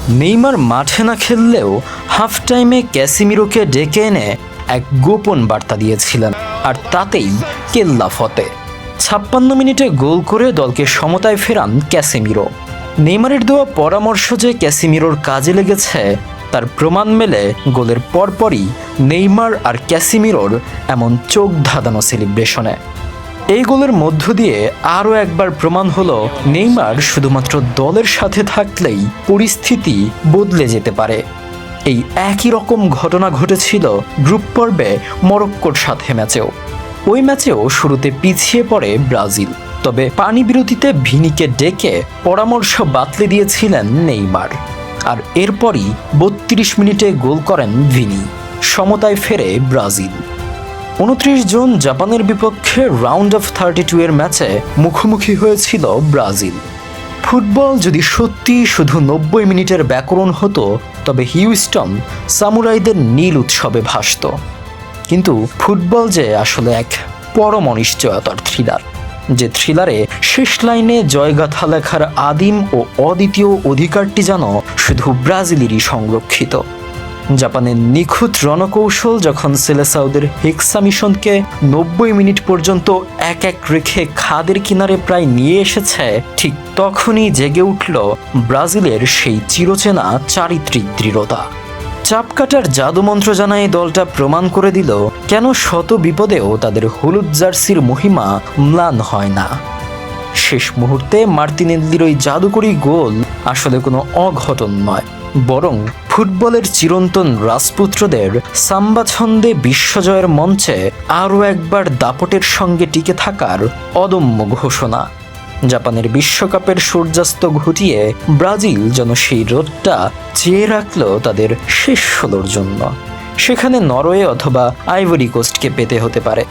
Neymar মাঠে না খেললেও হাফ টাইমে ক্যাসিমিরোকে ডেকে এনে এক গোপন বার্তা দিয়েছিলেন, আর তাতেই কেল্লা ফতে। 56 মিনিটে গোল করে দলকে সমতায় ফেরান ক্যাসিমিরো। নেইমারের দেওয়া পরামর্শ যে ক্যাসিমিরোর কাজে লেগেছে তার প্রমাণ মেলে গোলের পরপরই নেইমার আর ক্যাসিমিরোর এমন চোখ ধাঁধানো সেলিব্রেশনে। এই গোলের মধ্য দিয়ে আরও একবার প্রমাণ হলো নেইমার শুধুমাত্র দলের সাথে থাকলেই পরিস্থিতি বদলে যেতে পারে। এই একই রকম ঘটনা ঘটেছিল গ্রুপ পর্বে মরক্কোর সাথে ম্যাচেও। ওই ম্যাচেও শুরুতে পিছিয়ে পড়ে ব্রাজিল, তবে পানি বিরতিতে ভিনিকে ডেকে পরামর্শ বাতলে দিয়েছিলেন নেইমার, আর এরপরই 32 মিনিটে গোল করেন ভিনি। সমতায় ফেরে ব্রাজিল। 29 জুন জাপানের বিপক্ষে রাউন্ড অফ 32 এর ম্যাচে মুখোমুখি হয়েছিল ব্রাজিল। ফুটবল যদি সত্যি শুধু 90 মিনিটের ব্যাকরণ হতো তবে হিউস্টন সামুরাইদের নীল উৎসবে ভাসত। কিন্তু ফুটবল যে আসলে এক পরম অনিশ্চয়তার থ্রিলার, যে থ্রিলারে শেষ লাইনে জয়গাথা লেখার আদিম ও অদ্বিতীয় অধিকারটি যেন শুধু ব্রাজিলেরই সংরক্ষিত। জাপানের নিখুঁত রণকৌশল যখন সেলেসাউদের হেক্সা মিশনকে 90 মিনিট পর্যন্ত এক এক রেখে খাদের কিনারে প্রায় নিয়ে এসেছে, ঠিক তখনই জেগে উঠল ব্রাজিলের সেই চিরচেনা চারিত্রিক দৃঢ়তা। চাপ কাটার জাদুমন্ত্র জানায় দলটা প্রমাণ করে দিল কেন শত বিপদেও তাদের হলুদ জার্সির মহিমা ম্লান হয় না। শেষ মুহূর্তে মার্তিনেল্লির ওই জাদুকরী গোল আসলে কোনো অঘটন নয়, বরং ফুটবলের চিরন্তন রাজপুত্রদের সাম্বা ছন্দে বিশ্বজয়ের মঞ্চে আরও একবার দাপটের সঙ্গে টিকে থাকার অদম্য ঘোষণা। জাপানের বিশ্বকাপের সূর্যাস্ত ঘটিয়ে ব্রাজিল যেন সেই রোদটা চেয়ে রাখল তাদের শেষ 16 জন্য। সেখানে নরওয়ে অথবা আইভরি কোস্টকে পেতে হতে পারে।